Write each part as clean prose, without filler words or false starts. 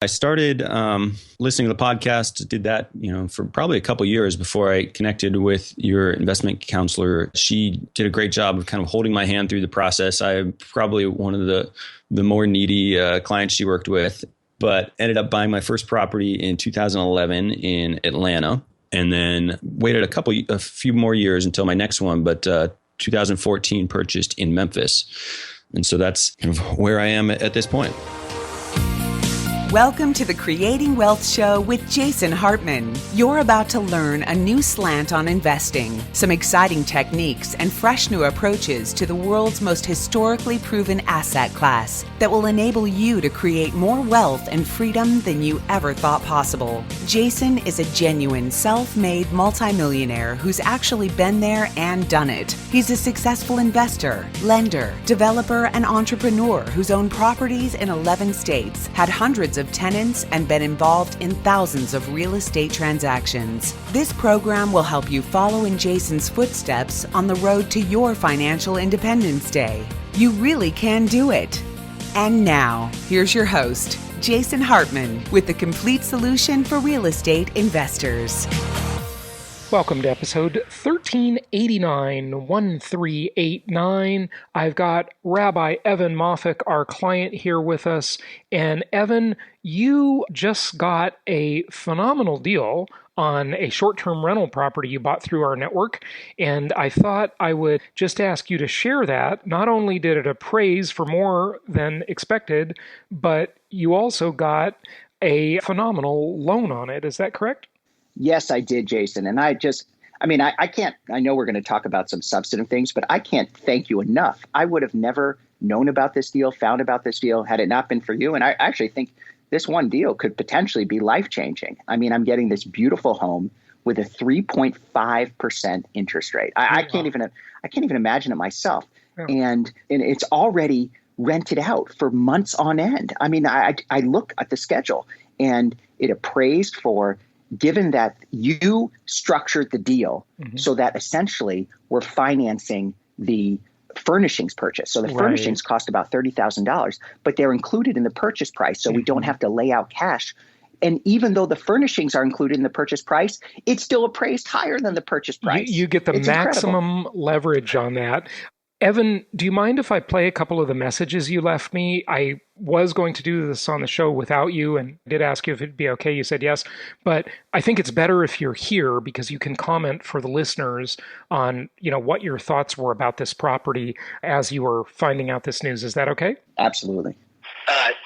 I started listening to the podcast, did that, for probably a couple years before I connected with your investment counselor. She did a great job of kind of holding my hand through the process. I'm probably one of the more needy clients she worked with, but ended up buying my first property in 2011 in Atlanta, and then waited a few more years until my next one, but 2014 purchased in Memphis. And so that's kind of where I am at this point. Welcome to the Creating Wealth Show with Jason Hartman. You're about to learn a new slant on investing, some exciting techniques, and fresh new approaches to the world's most historically proven asset class that will enable you to create more wealth and freedom than you ever thought possible. Jason is a genuine self-made multimillionaire who's actually been there and done it. He's a successful investor, lender, developer, and entrepreneur who's owned properties in 11 states, had hundreds of tenants, and been involved in thousands of real estate transactions. This program will help you follow in Jason's footsteps on the road to your financial independence day. You really can do it. And now, here's your host, Jason Hartman, with the complete solution for real estate investors. Welcome to episode 1389. I've got Rabbi Evan Moffic, our client, here with us. And Evan, you just got a phenomenal deal on a short-term rental property you bought through our network. And I thought I would just ask you to share that. Not only did it appraise for more than expected, but you also got a phenomenal loan on it. Is that correct? Yes, I did, Jason. And I can't, I know we're going to talk about some substantive things, but I can't thank you enough. I would have never known about this deal, found about this deal, had it not been for you. And I actually think this one deal could potentially be life-changing. I mean, I'm getting this beautiful home with a 3.5% interest rate. I can't even imagine it myself. Yeah. And it's already rented out for months on end. I mean, I look at the schedule and it appraised for, given that you structured the deal so that essentially we're financing the furnishings purchase. So the furnishings cost about $30,000, but they're included in the purchase price. So we don't have to lay out cash. And even though the furnishings are included in the purchase price, it's still appraised higher than the purchase price. You get the maximum leverage on that. Evan, do you mind if I play a couple of the messages you left me? I was going to do this on the show without you and did ask you if it'd be okay. You said yes. But I think it's better if you're here because you can comment for the listeners on, what your thoughts were about this property as you were finding out this news. Is that okay? Absolutely.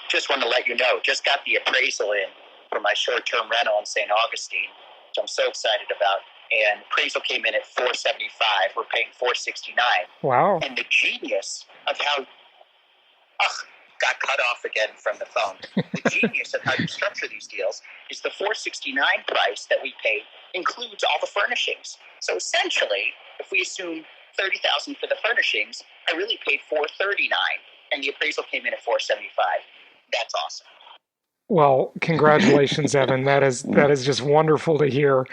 Just want to let you know, just got the appraisal in for my short-term rental in St. Augustine, which I'm so excited about. And appraisal came in at $475. We're paying $469. Wow. And the genius of how got cut off again from the phone. The genius of how you structure these deals is the $469 price that we pay includes all the furnishings. So essentially, if we assume $30,000 for the furnishings, I really paid $439, and the appraisal came in at $475. That's awesome. Well, congratulations, Evan. That is just wonderful to hear.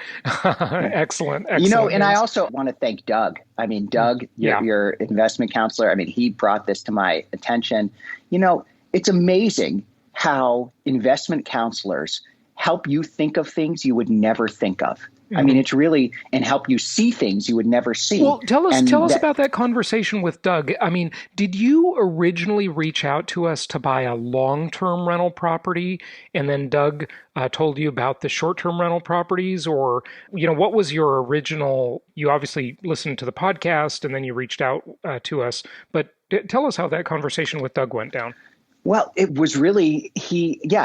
Excellent. And I also want to thank Doug. I mean, Doug, your investment counselor, he brought this to my attention. It's amazing how investment counselors help you think of things you would never think of. I mean, it's really, and help you see things you would never see. Well, tell us about that conversation with Doug. I mean, did you originally reach out to us to buy a long-term rental property, and then Doug told you about the short-term rental properties? Or, what was your original, you obviously listened to the podcast, and then you reached out to us, but tell us how that conversation with Doug went down. Well, it was really,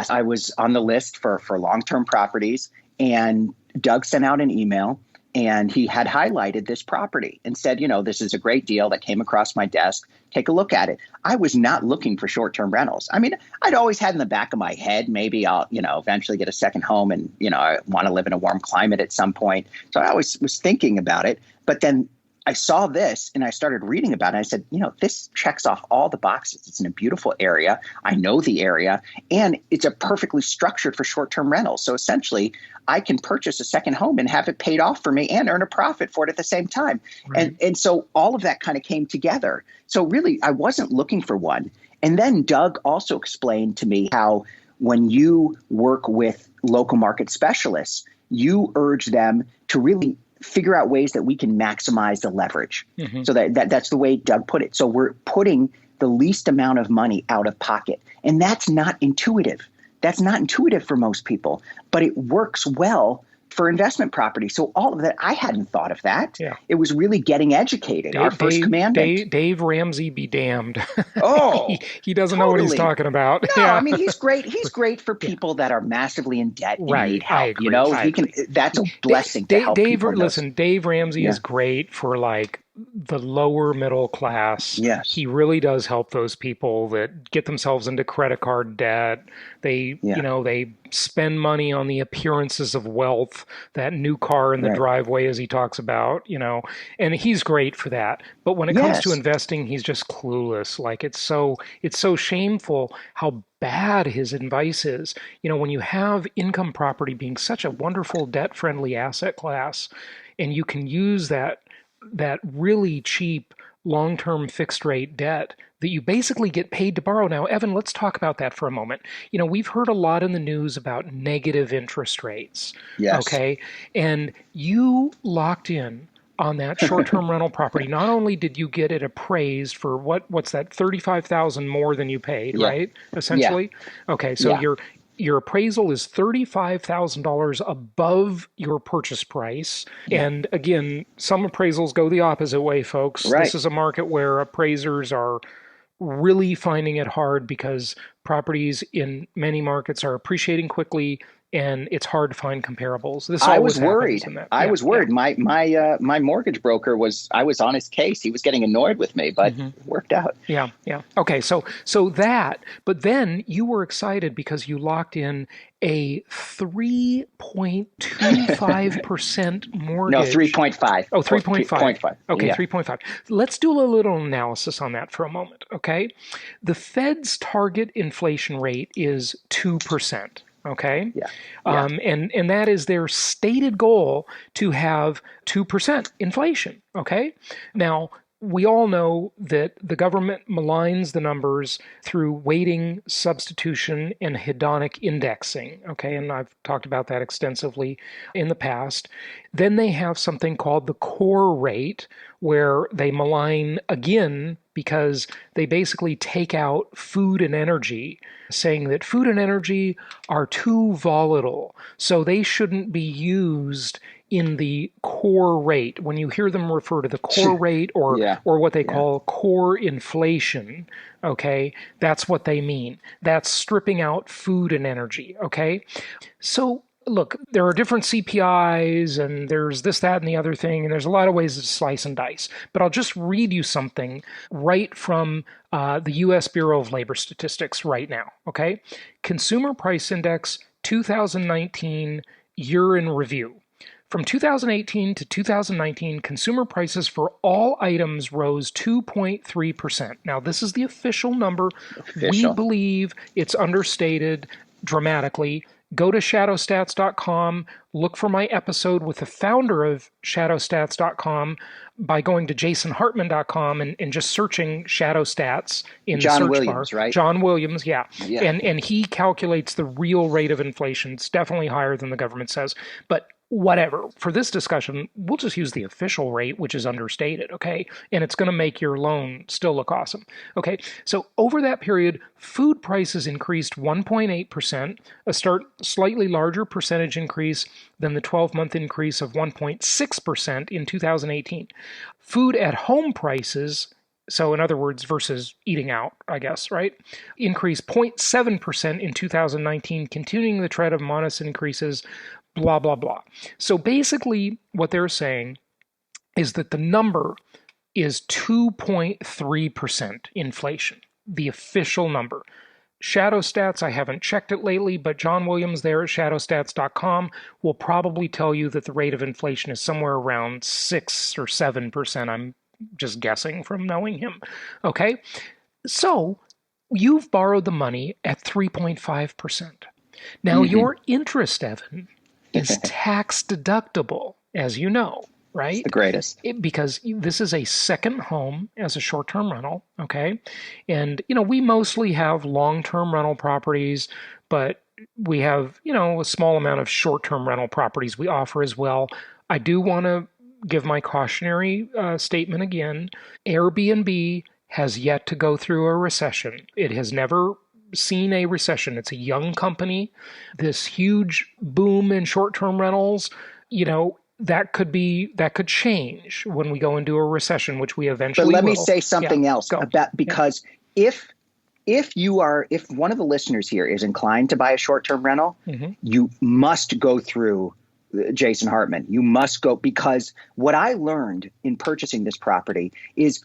I was on the list for long-term properties, and Doug sent out an email and he had highlighted this property and said, this is a great deal that came across my desk. Take a look at it. I was not looking for short-term rentals. I mean, I'd always had in the back of my head, maybe I'll, eventually get a second home and, I want to live in a warm climate at some point. So I always was thinking about it. But then I saw this and I started reading about it. I said, this checks off all the boxes. It's in a beautiful area. I know the area, and it's a perfectly structured for short-term rentals. So essentially, I can purchase a second home and have it paid off for me and earn a profit for it at the same time. Right. And so all of that kind of came together. So really, I wasn't looking for one. And then Doug also explained to me how when you work with local market specialists, you urge them to really figure out ways that we can maximize the leverage. So that's the way Doug put it. So we're putting the least amount of money out of pocket. And that's not intuitive. That's not intuitive for most people, but it works well for investment property. So all of that, I hadn't thought of that. Yeah. It was really getting educated. Our first commandment. Dave Ramsey be damned. Oh, he doesn't know what he's talking about. No, I mean, he's great. He's great for people that are massively in debt and need help. I agree. You know, that's a blessing to help people. Listen, Dave Ramsey is great for like the lower middle class. Yes. He really does help those people that get themselves into credit card debt. They, they spend money on the appearances of wealth, that new car in the driveway, as he talks about, and he's great for that. But when it comes to investing, he's just clueless. Like it's so shameful how bad his advice is. When you have income property being such a wonderful debt-friendly asset class, and you can use that really cheap long-term fixed rate debt that you basically get paid to borrow. Now, Evan, let's talk about that for a moment. We've heard a lot in the news about negative interest rates. Yes. Okay. And you locked in on that short-term rental property. Not only did you get it appraised for what's that, $35,000 more than you paid, right? Essentially. Yeah. Okay. So your appraisal is $35,000 above your purchase price. And again, some appraisals go the opposite way, folks. Right. This is a market where appraisers are really finding it hard because properties in many markets are appreciating quickly and it's hard to find comparables. I was worried. I was worried. My mortgage broker I was on his case. He was getting annoyed with me, but it worked out. Yeah. Okay. So but then you were excited because you locked in a 3.25% mortgage. No, 3.5. Oh, 3.5. 3.5. Okay, 3.5. Let's do a little analysis on that for a moment, okay? The Fed's target inflation rate is 2%. Okay. Yeah. And that is their stated goal, to have 2% inflation. Okay. Now, we all know that the government maligns the numbers through weighting, substitution, and hedonic indexing. Okay. And I've talked about that extensively in the past. Then they have something called the core rate, where they malign again because they basically take out food and energy, saying that food and energy are too volatile, so they shouldn't be used in the core rate. When you hear them refer to the core rate or what they call core inflation, okay, that's what they mean. That's stripping out food and energy, okay? So look, there are different CPIs and there's this, that, and the other thing, and there's a lot of ways to slice and dice. But I'll just read you something right from the U.S. Bureau of Labor Statistics right now, okay? Consumer Price Index 2019 year in review. From 2018 to 2019, consumer prices for all items rose 2.3%. Now, this is the official number. We believe it's understated dramatically. Go to shadowstats.com, look for my episode with the founder of shadowstats.com by going to jasonhartman.com and just searching shadow stats in the search Williams, bar. Right? John Williams, yeah. And he calculates the real rate of inflation. It's definitely higher than the government says. But whatever. For this discussion, we'll just use the official rate, which is understated, okay? And it's going to make your loan still look awesome, okay? So over that period, food prices increased 1.8%, a slightly larger percentage increase than the 12-month increase of 1.6% in 2018. Food at home prices, so in other words, versus eating out, I guess, right, increased 0.7% in 2019, continuing the trend of modest increases, blah, blah, blah. So basically what they're saying is that the number is 2.3% inflation, the official number. Shadow Stats, I haven't checked it lately, but John Williams there at shadowstats.com will probably tell you that the rate of inflation is somewhere around 6 or 7%. I'm just guessing from knowing him. Okay? So you've borrowed the money at 3.5%. Now your interest, Evan, is tax deductible, as you know, right? It's the greatest. Because this is a second home as a short-term rental, okay? And, we mostly have long-term rental properties, but we have, a small amount of short-term rental properties we offer as well. I do want to give my cautionary statement again. Airbnb has yet to go through a recession. It has never seen a recession. It's a young company. This huge boom in short-term rentals, that could change when we go into a recession, which we eventually will. But let me say something else about, because if one of the listeners here is inclined to buy a short-term rental, you must go through Jason Hartman. You must go, because what I learned in purchasing this property is,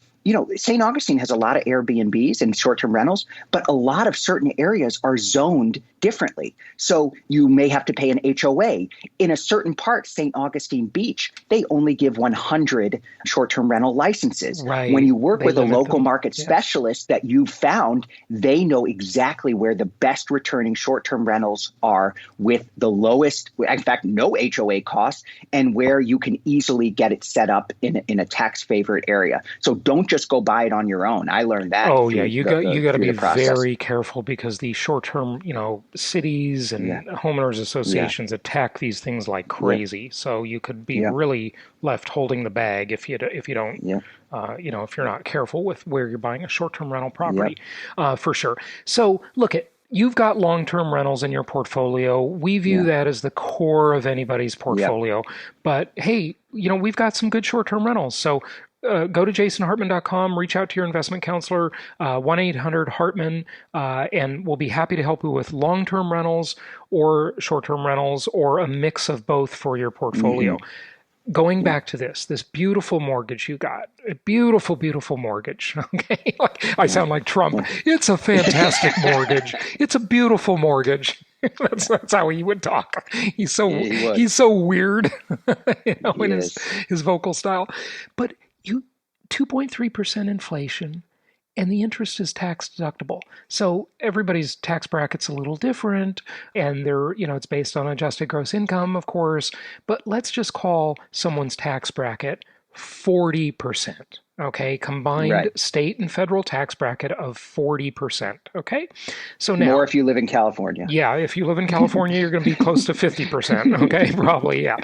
St. Augustine has a lot of Airbnbs and short-term rentals, but a lot of certain areas are zoned differently. So you may have to pay an HOA. In a certain part, St. Augustine Beach, they only give 100 short-term rental licenses. Right. When you work with a local market specialist that you found, they know exactly where the best returning short-term rentals are with the lowest, in fact, no HOA costs, and where you can easily get it set up in a tax-favored area. So don't just go buy it on your own. I learned that. Oh yeah, you got to be very careful, because the short-term, cities and homeowners associations attack these things like crazy. So you could be really left holding the bag if you don't, if you're not careful with where you're buying a short-term rental property, for sure. So look at. You've got long-term rentals in your portfolio. We view that as the core of anybody's portfolio. But hey, we've got some good short-term rentals. So go to jasonhartman.com, reach out to your investment counselor, 1-800-HARTMAN, and we'll be happy to help you with long-term rentals or short-term rentals or a mix of both for your portfolio. Going back to this beautiful mortgage you got, a beautiful, beautiful mortgage. Okay. I sound like Trump. It's a fantastic mortgage. It's a beautiful mortgage. That's how he would talk. He's so weird, in his vocal style. But 2.3% inflation, and the interest is tax deductible. So everybody's tax bracket's a little different, and it's based on adjusted gross income, of course, but let's just call someone's tax bracket 40%. Okay, combined state and federal tax bracket of 40%. Okay, so now, more if you live in California. Yeah, if you live in California, you're going to be close to 50%. Okay, probably, yeah.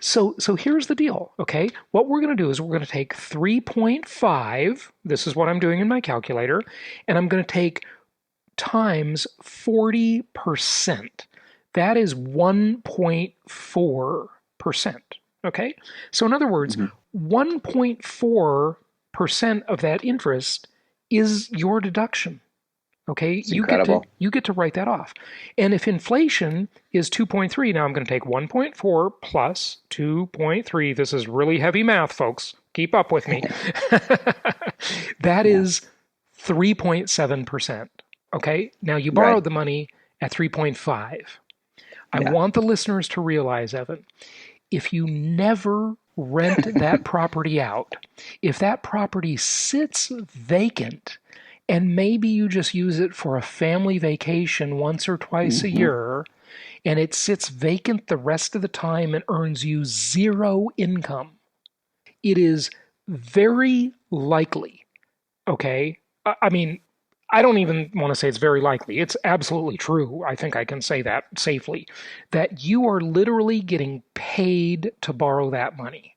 So here's the deal. Okay, what we're going to do is we're going to take 3.5. This is what I'm doing in my calculator, and I'm going to take times 40%. That is 1.4%. Okay, so in other words, 1.4% of that interest is your deduction. Okay, you get to write that off. And if inflation is 2.3, now I'm going to take 1.4 plus 2.3. This is really heavy math, folks. Keep up with me. That is 3.7%. Okay, now you borrowed the money at 3.5. I want the listeners to realize, Evan, if you never rent that property out, if that property sits vacant, and maybe you just use it for a family vacation once or twice a year, and it sits vacant the rest of the time and earns you zero income, it is very likely, okay? I mean, I don't even want to say it's very likely. It's absolutely true. I think I can say that safely, that you are literally getting paid to borrow that money.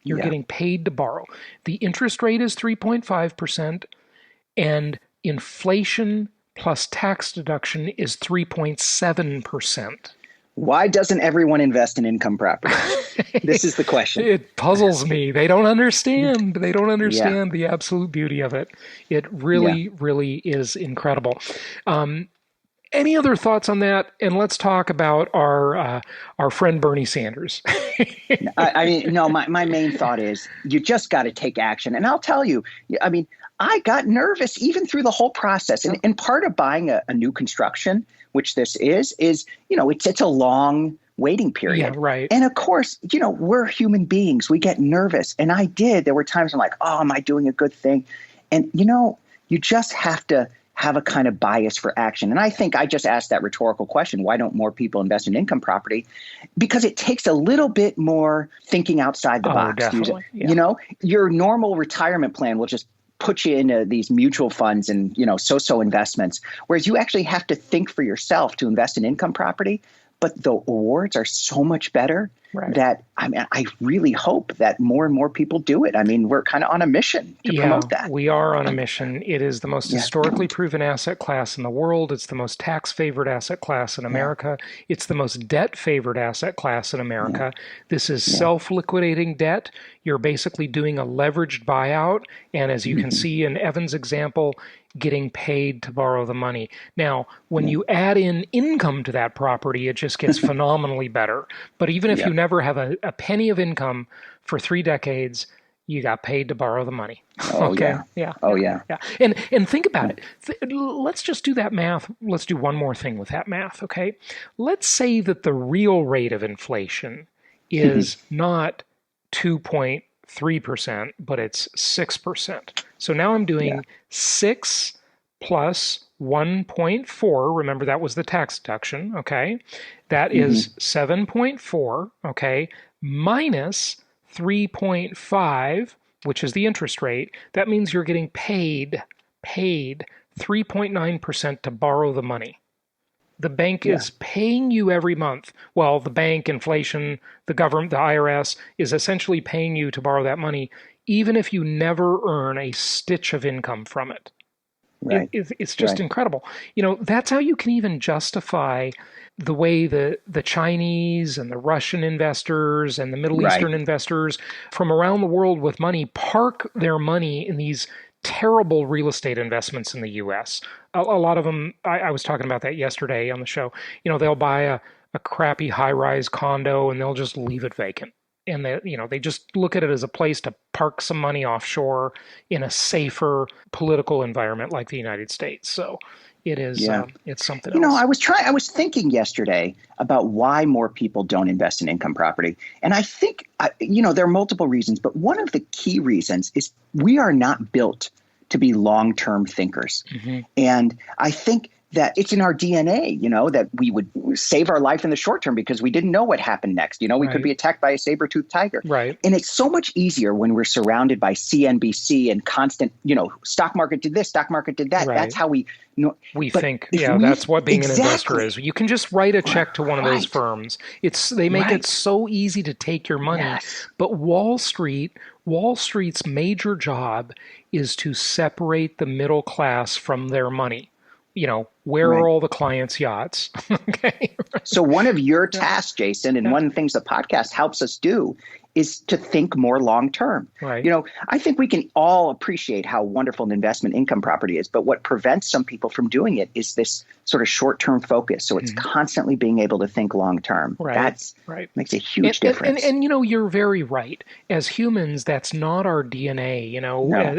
You're getting paid to borrow. The interest rate is 3.5%, and inflation plus tax deduction is 3.7%. Why doesn't everyone invest in income property? This is the question. It puzzles me. They don't understand. They don't understand the absolute beauty of it. It really, really is incredible. Any other thoughts on that? And let's talk about our friend Bernie Sanders. My main thought is you just got to take action. And I'll tell you, I mean, I got nervous even through the whole process. And part of buying a new construction, which this is, it's a long waiting period. Yeah, right. And of course, we're human beings. We get nervous. And I did. There were times I'm like, oh, am I doing a good thing? And, you just have to have a kind of bias for action. And I think I just asked that rhetorical question, why don't more people invest in income property? Because it takes a little bit more thinking outside the box. Definitely. Your normal retirement plan will just put you into these mutual funds and, so-so investments, whereas you actually have to think for yourself to invest in income property. But the awards are so much better that I really hope that more and more people do it. I mean, we're kind of on a mission to promote that. We are on a mission. It is the most historically proven asset class in the world. It's the most tax-favored asset class in America. It's the most debt-favored asset class in America. This is self-liquidating debt. You're basically doing a leveraged buyout. And as you can see in Evan's example, getting paid to borrow the money. Now, when you add in income to that property, it just gets phenomenally better. But even if you never have a penny of income for 3 decades, you got paid to borrow the money. And think about it. Let's just do that math. Let's do one more thing with that math, okay? Let's say that the real rate of inflation is not 2.3%, but it's 6%. So now I'm doing 6 plus 1.4. Remember, that was the tax deduction, okay? That is 7.4, okay, minus 3.5, which is the interest rate. That means you're getting paid 3.9% to borrow the money. The bank is paying you every month. Well, the bank, inflation, the government, the IRS is essentially paying you to borrow that money, even if you never earn a stitch of income from it. Right. It's just incredible. That's how you can even justify the way the Chinese and the Russian investors and the Middle Eastern investors from around the world with money park their money in these terrible real estate investments in the U.S. A lot of them, I was talking about that yesterday on the show, they'll buy a crappy high-rise condo and they'll just leave it vacant. And they just look at it as a place to park some money offshore in a safer political environment like the United States. So it is, it's something else. I was thinking yesterday about why more people don't invest in income property. And I think, there are multiple reasons, but one of the key reasons is we are not built to be long-term thinkers. And I think that it's in our DNA, that we would save our life in the short term because we didn't know what happened next. We could be attacked by a saber-toothed tiger. Right. And it's so much easier when we're surrounded by CNBC and constant, stock market did this, stock market did that. Right. That's how we think. Yeah, that's what being an investor is. You can just write a check to one of those firms. They make it so easy to take your money. Yes. But Wall Street's major job is to separate the middle class from their money. Where are all the clients' yachts? Okay. So one of your tasks, Jason, and one of the things the podcast helps us do is to think more long-term. Right. I think we can all appreciate how wonderful an investment income property is, but what prevents some people from doing it is this sort of short-term focus. So it's constantly being able to think long-term. Right. That's makes a huge difference. And you're very right. As humans, that's not our DNA.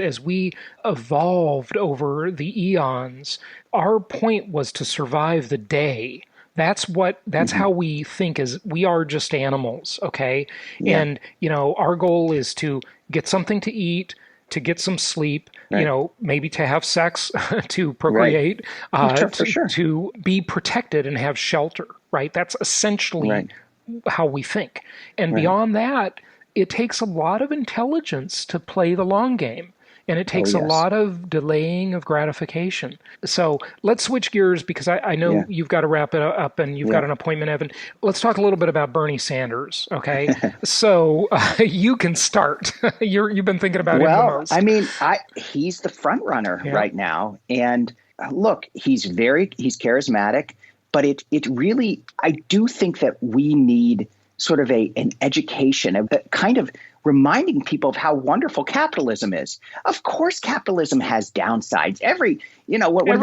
As we evolved over the eons, our point was to survive the day. That's how we think, is we are just animals, okay? Yeah. And, our goal is to get something to eat, to get some sleep, maybe to have sex, to procreate, to be protected and have shelter, right? That's essentially how we think. And beyond that, it takes a lot of intelligence to play the long game. And it takes a lot of delaying of gratification. So let's switch gears because I know you've got to wrap it up and you've got an appointment, Evan. Let's talk a little bit about Bernie Sanders, okay? So you can start. You've been thinking about him the most. I mean, he's the front runner right now. And look, he's charismatic, but it really, I do think that we need sort of an education, a kind of reminding people of how wonderful capitalism is. Of course, capitalism has downsides. What did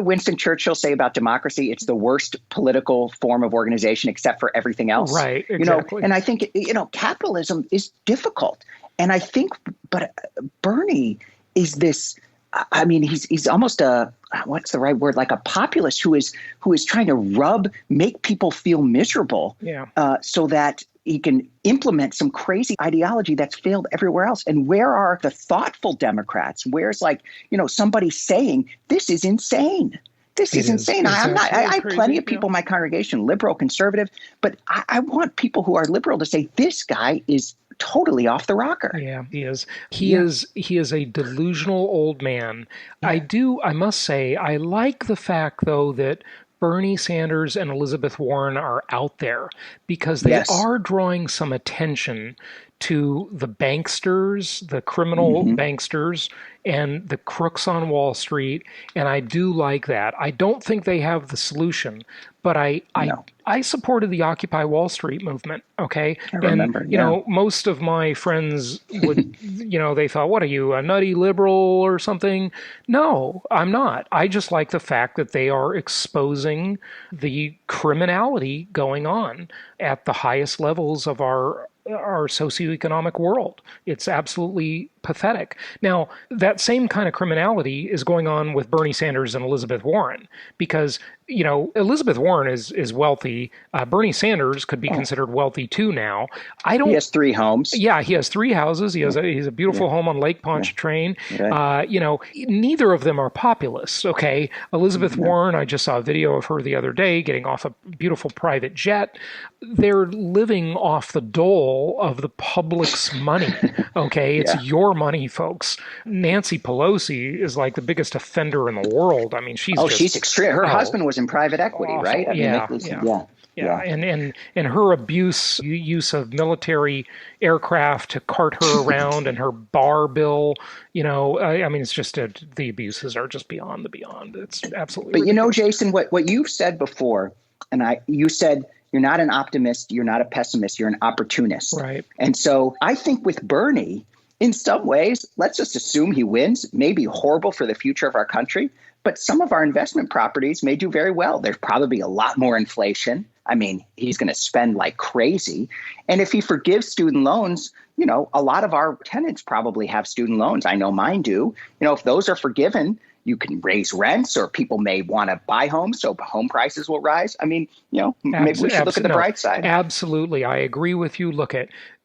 Winston Churchill say about democracy? It's the worst political form of organization except for everything else. Right, exactly. And I think, capitalism is difficult. And I think, but Bernie is this, I mean, he's almost what's the right word? Like a populist who is trying to make people feel miserable so that he can implement some crazy ideology that's failed everywhere else. And where are the thoughtful Democrats? Where's somebody saying this is insane? This is insane. I have plenty of people in my congregation, liberal, conservative, but I want people who are liberal to say this guy is totally off the rocker. Yeah, he is. He is a delusional old man. Yeah. I must say, I like the fact, though, that Bernie Sanders and Elizabeth Warren are out there because they are drawing some attention to the banksters, the criminal banksters, and the crooks on Wall Street. And I do like that. I don't think they have the solution, but I supported the Occupy Wall Street movement. Okay. I remember. You know, most of my friends would, they thought, what are you, a nutty liberal or something? No, I'm not. I just like the fact that they are exposing the criminality going on at the highest levels of our socioeconomic world. It's absolutely pathetic. Now, that same kind of criminality is going on with Bernie Sanders and Elizabeth Warren because, Elizabeth Warren is wealthy. Bernie Sanders could be considered wealthy too now. He has 3 homes. Yeah, he has 3 houses. He has a beautiful home on Lake Pontchartrain. Okay. Neither of them are populists, okay? Elizabeth Warren, I just saw a video of her the other day getting off a beautiful private jet. They're living off the dole of the public's money, okay? It's your money, folks. Nancy Pelosi is like the biggest offender in the world. I mean, she's extreme. Her husband was in private equity, awful. right? I mean, and her use of military aircraft to cart her around and her bar bill, I mean, it's just the abuses are just beyond the beyond. It's absolutely ridiculous. Jason, what you've said before, you said you're not an optimist, you're not a pessimist, you're an opportunist. Right. And so I think with Bernie, in some ways, let's just assume he wins, may be horrible for the future of our country, but some of our investment properties may do very well. There's probably a lot more inflation. I mean, he's going to spend like crazy. And if he forgives student loans, a lot of our tenants probably have student loans. I know mine do. If those are forgiven, you can raise rents or people may want to buy homes, so home prices will rise. I mean, maybe we should look at the bright side. Absolutely. I agree with you.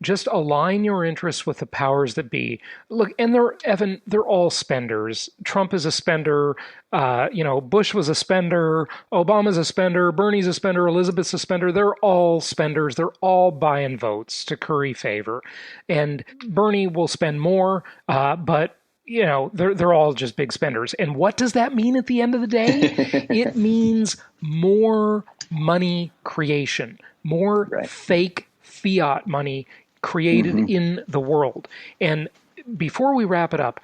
Just align your interests with the powers that be. Look, and they're all spenders. Trump is a spender. Bush was a spender. Obama's a spender. Bernie's a spender. Elizabeth's a spender. They're all spenders. They're all buying votes to curry favor. And Bernie will spend more, but they're all just big spenders. And what does that mean at the end of the day? It means more money creation, more fake fiat money created in the world. And before we wrap it up,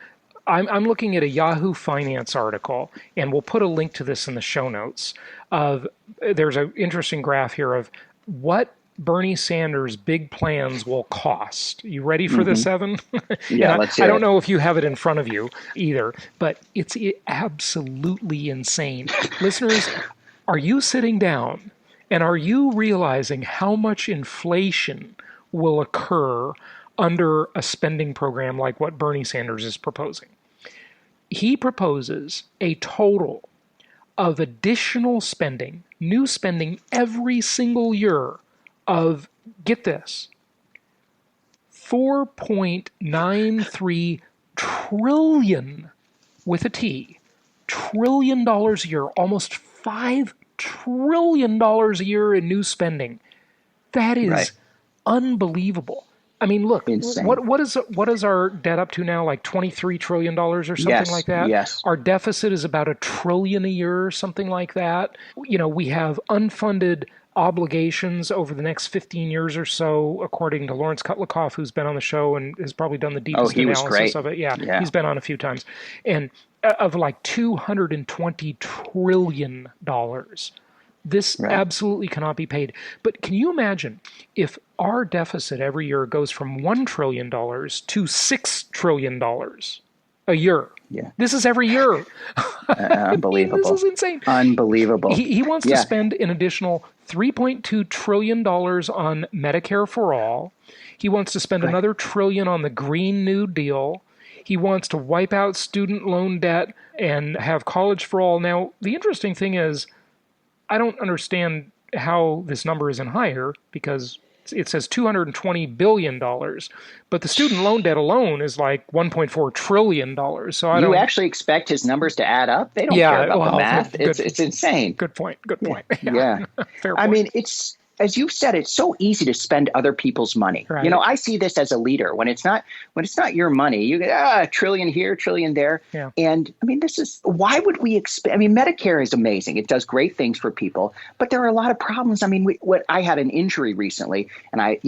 I'm looking at a Yahoo Finance article, and we'll put a link to this in the show notes. There's an interesting graph here of what Bernie Sanders' big plans will cost. You ready for this, Evan? Yeah, let's hear it. I don't know if you have it in front of you either, but it's absolutely insane. Listeners, are you sitting down and are you realizing how much inflation will occur under a spending program like what Bernie Sanders is proposing? He proposes a total of additional spending, new spending every single year of, get this, $4.93 trillion with a T, $trillion a year, almost $5 trillion a year in new spending. That is unbelievable. I mean, look, what is our debt up to now? Like $23 trillion or something like that? Yes. Our deficit is about $1 trillion a year or something like that. We have unfunded obligations over the next 15 years or so, according to Lawrence Kutlikoff, who's been on the show and has probably done the deepest analysis of it. Yeah, he's been on a few times. And of like $220 trillion. This absolutely cannot be paid. But can you imagine if our deficit every year goes from $1 trillion to $6 trillion a year? Yeah. This is every year. Unbelievable. This is insane. Unbelievable. He wants to spend an additional $3.2 trillion on Medicare for all. He wants to spend another $1 trillion on the Green New Deal. He wants to wipe out student loan debt and have college for all. Now, the interesting thing is, I don't understand how this number isn't higher because it says $220 billion, but the student loan debt alone is like $1.4 trillion. So you actually expect his numbers to add up? They don't care about the math. It's insane. Good point. Yeah. Fair point. I mean, it's as you said, it's so easy to spend other people's money. Right. You know, I see this as a leader. When it's not your money, you get a trillion here, trillion there. Yeah. And I mean, why would we expect? I mean, Medicare is amazing. It does great things for people, but there are a lot of problems. I mean, I had an injury recently, and I,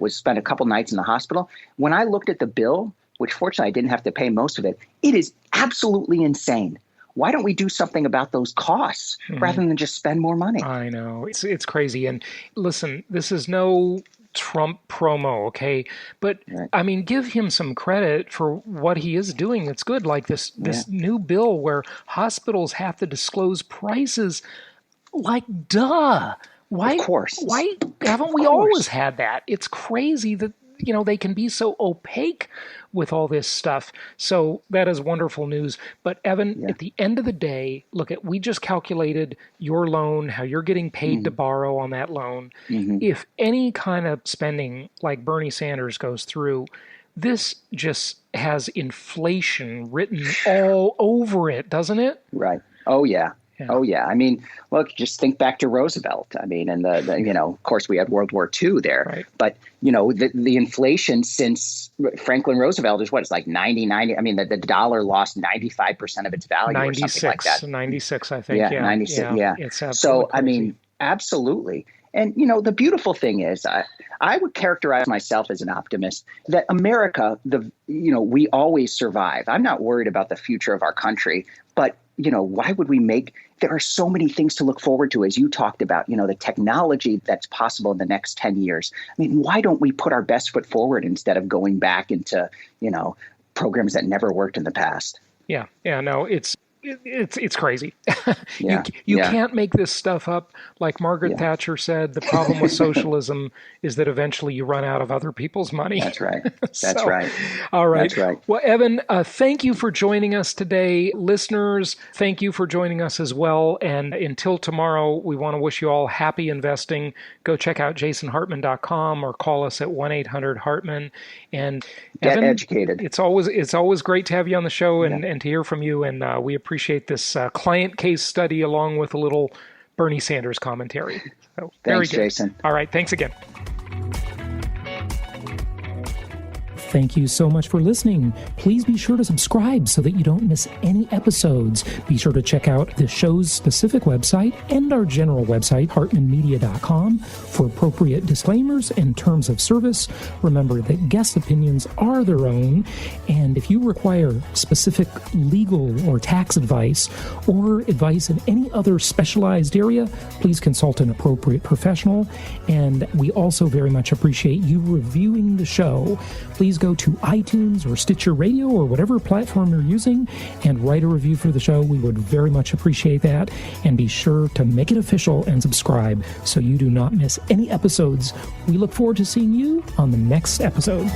spent a couple nights in the hospital. When I looked at the bill, which fortunately I didn't have to pay most of it, it is absolutely insane. Why don't we do something about those costs rather than just spend more money? I know. It's crazy. And listen, this is no Trump promo, okay? But Right. I mean, give him some credit for what he is doing. It's good. Like this new bill where hospitals have to disclose prices. Like, duh. Why? Of course. Why haven't we always had that? It's crazy that they can be so opaque with all this stuff. So that is wonderful news. But Evan, at the end of the day, we just calculated your loan, how you're getting paid to borrow on that loan. If any kind of spending like Bernie Sanders goes through, this just has inflation written all over it, doesn't it? Right. Oh, yeah. Oh, yeah. I mean, look, just think back to Roosevelt. I mean, and of course, we had World War II there. Right. But, the inflation since Franklin Roosevelt is it's like 90. I mean, the dollar lost 95% of its value 96, or something like that. 96, I think. Yeah, 96. Yeah. It's absolutely so, crazy. I mean, absolutely. And, the beautiful thing is I would characterize myself as an optimist that America, we always survive. I'm not worried about the future of our country, but why would we there are so many things to look forward to, as you talked about, the technology that's possible in the next 10 years. I mean, why don't we put our best foot forward instead of going back into, programs that never worked in the past? Yeah. No, it's crazy. You can't make this stuff up. Like Margaret Thatcher said, the problem with socialism is that eventually you run out of other people's money. That's right. That's right. All right. That's right. Well, Evan, thank you for joining us today. Listeners, thank you for joining us as well. And until tomorrow, we want to wish you all happy investing. Go check out jasonhartman.com or call us at 1-800-HARTMAN. And get Evan, educated. It's always great to have you on the show and to hear from you. And we appreciate this client case study along with a little Bernie Sanders commentary. So, very Thanks, good. Jason. All right. Thanks again. Thank you so much for listening. Please be sure to subscribe so that you don't miss any episodes. Be sure to check out the show's specific website and our general website, hartmanmedia.com, for appropriate disclaimers and terms of service. Remember that guest opinions are their own, and if you require specific legal or tax advice or advice in any other specialized area, please consult an appropriate professional. And we also very much appreciate you reviewing the show. Please go to iTunes or Stitcher Radio or whatever platform you're using and write a review for the show. We would very much appreciate that. And be sure to make it official and subscribe so you do not miss any episodes. We look forward to seeing you on the next episode.